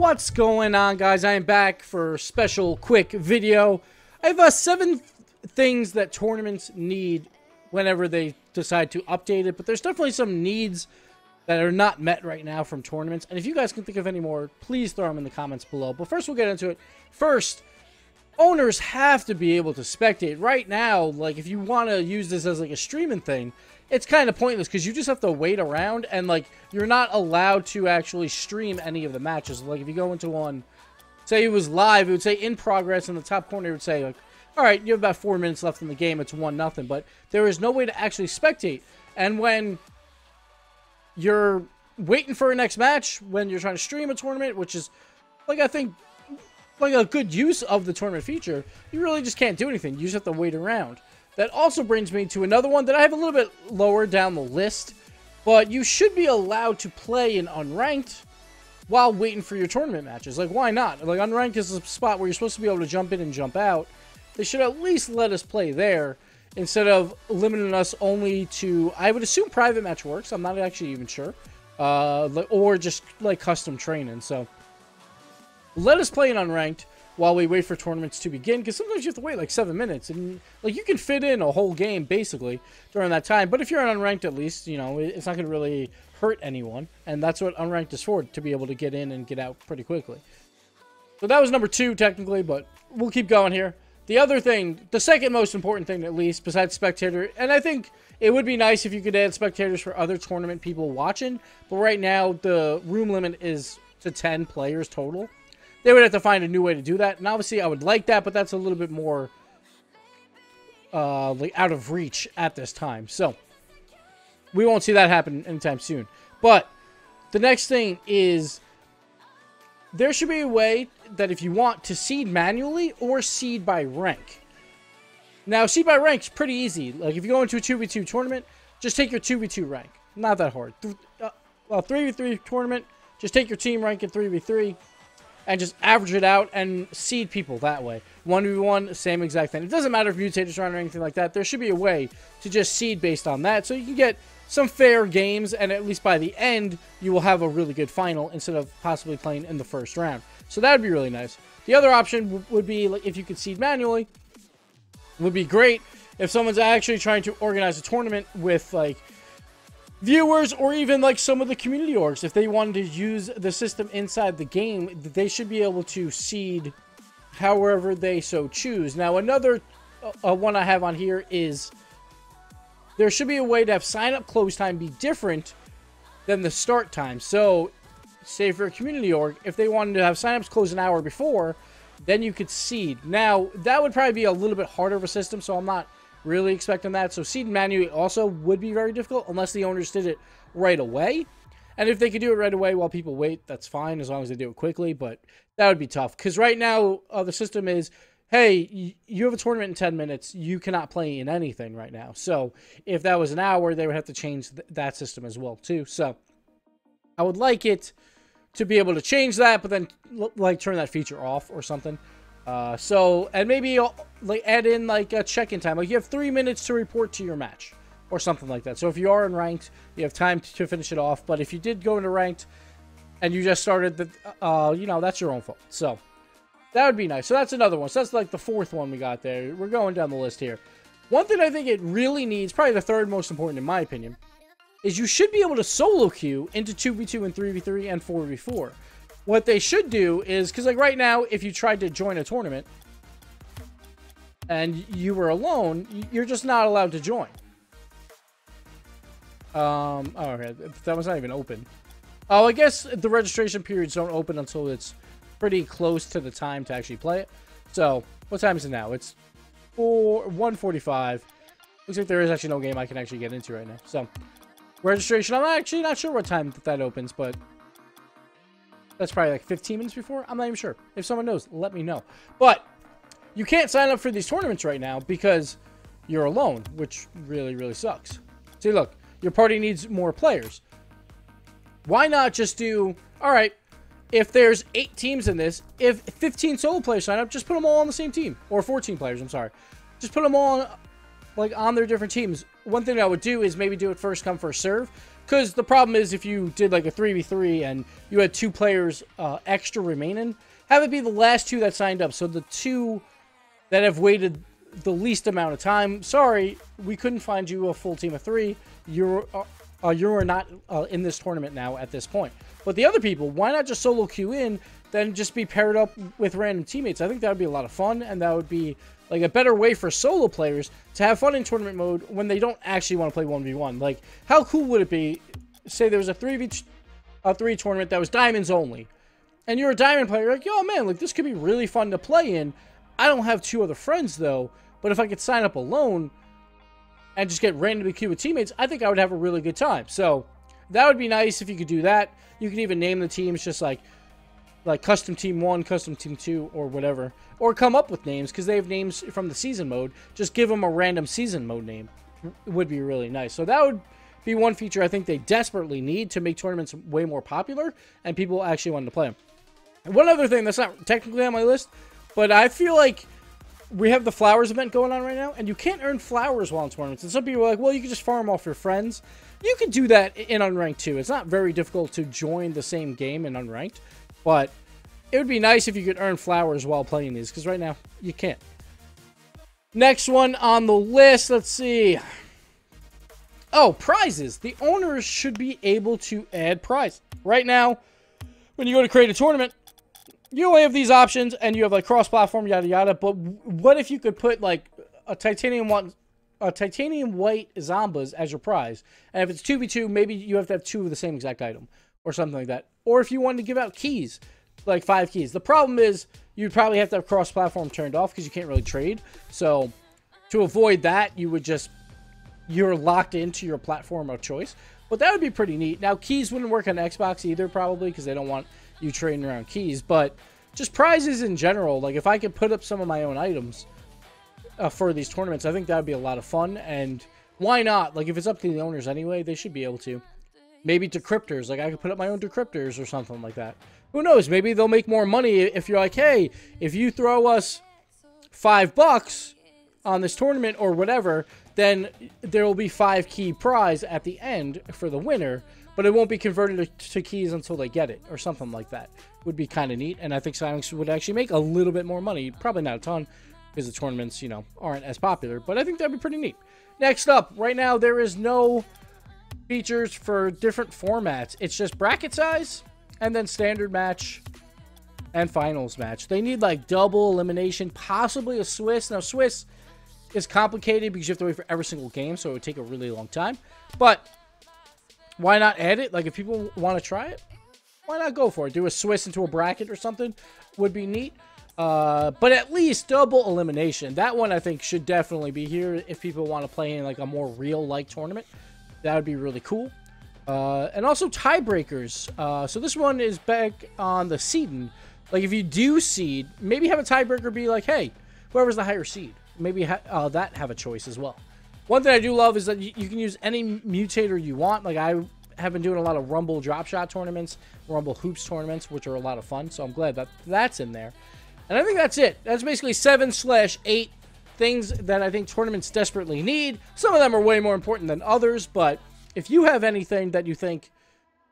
What's going on, guys? I am back for a special quick video. I have 7 things that tournaments need whenever they decide to update it, but there's definitely some needs that are not met right now from tournaments, and if you guys can think of any more, please throw them in the comments below. But first, we'll get into it. First, owners have to be able to spectate. Right now, like, if you want to use this as like a streaming thing, it's kind of pointless because you just have to wait around, and like, you're not allowed to actually stream any of the matches. Like, if you go into one, say it was live, it would say in progress in the top corner. It would say like, all right, you have about 4 minutes left in the game, it's 1-0, but there is no way to actually spectate. And when you're waiting for a next match, when you're trying to stream a tournament, which is like, I think like a good use of the tournament feature, you really just can't do anything. You just have to wait around. That also brings me to another one that I have a little bit lower down the list, but you should be allowed to play in unranked while waiting for your tournament matches. Like, why not? Like, unranked is a spot where you're supposed to be able to jump in and jump out. They should at least let us play there instead of limiting us only to, I would assume private match works. I'm not actually even sure. Or just like custom training. So let us play in unranked while we wait for tournaments to begin, because sometimes you have to wait like 7 minutes, and like, you can fit in a whole game basically during that time. But if you're on unranked, at least, you know, it's not going to really hurt anyone, and that's what unranked is for, to be able to get in and get out pretty quickly. So that was number 2 technically, but we'll keep going here. The other thing, the second most important thing at least, besides spectator, and I think it would be nice if you could add spectators for other tournament people watching, but right now the room limit is to 10 players total. They would have to find a new way to do that, and obviously I would like that, but that's a little bit more like out of reach at this time. So we won't see that happen anytime soon. But the next thing is, there should be a way that if you want to seed manually or seed by rank. Now, seed by rank is pretty easy. Like, if you go into a 2v2 tournament, just take your 2v2 rank. Not that hard. 3v3 tournament, just take your team rank in 3v3 and just average it out and seed people that way. 1v1, same exact thing. It doesn't matter if mutators are on or anything like that. There should be a way to just seed based on that, so you can get some fair games, and at least by the end, you will have a really good final instead of possibly playing in the first round. So that would be really nice. The other option would be, like, if you could seed manually, would be great if someone's actually trying to organize a tournament with, like, viewers, or even like some of the community orgs. If they wanted to use the system inside the game, they should be able to seed however they so choose. Now, another one I have on here is, there should be a way to have sign-up close time be different than the start time. So, say for a community org, if they wanted to have sign-ups close an hour before, then you could seed. Now, that would probably be a little bit harder of a system, so I'm not really expecting that. So seed manually also would be very difficult unless the owners did it right away. And if they could do it right away while people wait, that's fine, as long as they do it quickly. But that would be tough, because right now the system is, hey, you have a tournament in 10 minutes. You cannot play in anything right now. So if that was an hour, they would have to change that system as well too. So I would like it to be able to change that, but then like turn that feature off or something. And maybe like add in like a check-in time. Like, you have 3 minutes to report to your match or something like that. So if you are in ranked, you have time to finish it off. But if you did go into ranked and you just started the, you know, that's your own fault. So that would be nice. So that's another one. So that's like the 4th one we got there. We're going down the list here. One thing I think it really needs, probably the 3rd most important in my opinion, is you should be able to solo queue into 2v2 and 3v3 and 4v4. What they should do is, because like right now, if you tried to join a tournament and you were alone, you're just not allowed to join. Oh, okay, that was not even open. Oh, I guess the registration periods don't open until it's pretty close to the time to actually play it. So, what time is it now? It's 1:45. Looks like there is actually no game I can actually get into right now. So, registration, I'm actually not sure what time that opens, but that's probably like 15 minutes before. I'm not even sure. If someone knows, let me know. But you can't sign up for these tournaments right now because you're alone, which really, really sucks. See, look, your party needs more players. Why not just do, all right, if there's 8 teams in this, if 15 solo players sign up, just put them all on the same team. Or 14 players, I'm sorry. Just put them all like on their different teams. One thing I would do is maybe do it first come, first serve. Because the problem is if you did like a 3v3 and you had 2 players extra remaining, have it be the last 2 that signed up. So the 2 that have waited the least amount of time, sorry, we couldn't find you a full team of 3. You're not in this tournament now at this point. But the other people, why not just solo queue in, then just be paired up with random teammates? I think that would be a lot of fun, and that would be like a better way for solo players to have fun in tournament mode when they don't actually want to play 1v1. Like, how cool would it be, say there was a 3v3 tournament that was diamonds only, and you're a diamond player, you're like, yo, man, like, this could be really fun to play in. I don't have 2 other friends, though, but if I could sign up alone and just get randomly queued with teammates, I think I would have a really good time. So that would be nice if you could do that. You could even name the teams just like custom team 1, custom team 2, or whatever. Or come up with names, because they have names from the season mode. Just give them a random season mode name. It would be really nice. So that would be one feature I think they desperately need to make tournaments way more popular and people actually want to play them. And one other thing that's not technically on my list, but I feel like we have the flowers event going on right now, and you can't earn flowers while in tournaments. And some people are like, well, you can just farm off your friends. You can do that in Unranked too. It's not very difficult to join the same game in Unranked, but it would be nice if you could earn flowers while playing these, because right now, you can't. Next one on the list, let's see. Oh, prizes. The owners should be able to add prize. Right now, when you go to create a tournament, you only have these options, and you have like cross-platform, yada yada. But what if you could put like a titanium white Zombas as your prize? And if it's 2v2, maybe you have to have 2 of the same exact item, or something like that. Or if you wanted to give out keys, like 5 keys. The problem is you'd probably have to have cross-platform turned off because you can't really trade. So to avoid that, you're locked into your platform of choice. But that would be pretty neat. Now, keys wouldn't work on Xbox either, probably, because they don't want you trading around keys. But just prizes in general, like if I could put up some of my own items for these tournaments, I think that would be a lot of fun. And why not? Like, if it's up to the owners anyway, they should be able to. Maybe decryptors. Like, I could put up my own decryptors or something like that. Who knows? Maybe they'll make more money if you're like, hey, if you throw us $5 on this tournament or whatever, then there will be 5 key prize at the end for the winner, but it won't be converted to keys until they get it, or something like that. Would be kind of neat, and I think Silence would actually make a little bit more money. Probably not a ton, because the tournaments, you know, aren't as popular, but I think that'd be pretty neat. Next up, right now, there is no features for different formats. It's just bracket size, and then standard match, and finals match. They need, like, double elimination, possibly a Swiss. Now, Swiss is complicated because you have to wait for every single game, so it would take a really long time. But why not add it? Like, if people want to try it, why not go for it? Do a Swiss into a bracket or something would be neat. But at least double elimination. That one, I think, should definitely be here if people want to play in, like, a more real-like tournament. That would be really cool. And also tiebreakers. So this one is back on the seeding. Like, if you do seed, maybe have a tiebreaker be like, hey, whoever's the higher seed. Maybe that have a choice as well. One thing I do love is that you can use any mutator you want. Like, I have been doing a lot of Rumble Drop Shot tournaments, Rumble Hoops tournaments, which are a lot of fun. So I'm glad that that's in there. And I think that's it. That's basically 7/8 things that I think tournaments desperately need. Some of them are way more important than others, but if you have anything that you think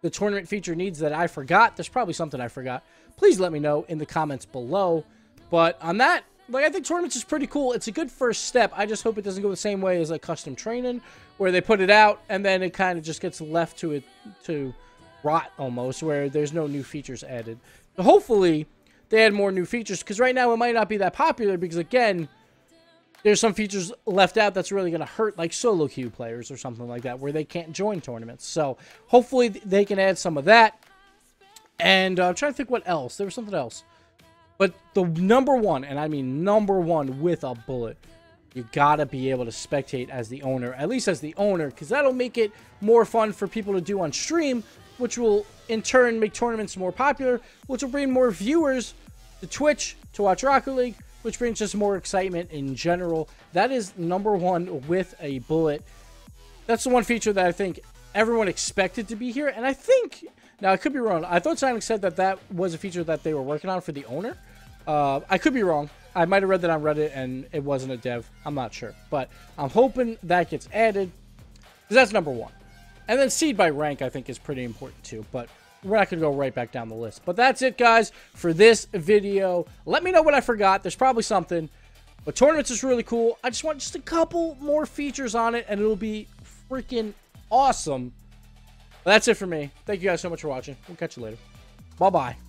the tournament feature needs that I forgot, there's probably something I forgot, please let me know in the comments below. But on that, like, I think tournaments is pretty cool. It's a good first step. I just hope it doesn't go the same way as like custom training, where they put it out and then it kind of just gets left to rot almost, where there's no new features added. But hopefully they add more new features, because right now it might not be that popular because, again, there's some features left out that's really going to hurt, like solo queue players or something like that, where they can't join tournaments. So hopefully they can add some of that. And I'm trying to think what else. There was something else. But the number one, and I mean number one with a bullet, you gotta be able to spectate as the owner, at least as the owner, because that'll make it more fun for people to do on stream, which will in turn make tournaments more popular, which will bring more viewers to Twitch to watch Rocket League, which brings just more excitement in general. That is number one with a bullet. That's the one feature that I think everyone expected to be here, and I think, now I could be wrong, I thought Sonic said that that was a feature that they were working on for the owner. I could be wrong. I might have read that on Reddit and it wasn't a dev. I'm not sure. But I'm hoping that gets added, because that's number one. And then seed by rank, I think, is pretty important too. But we're not going to go right back down the list. But that's it, guys, for this video. Let me know what I forgot. There's probably something. But tournaments is really cool. I just want just a couple more features on it, and it'll be freaking awesome. But that's it for me. Thank you guys so much for watching. We'll catch you later. Bye-bye.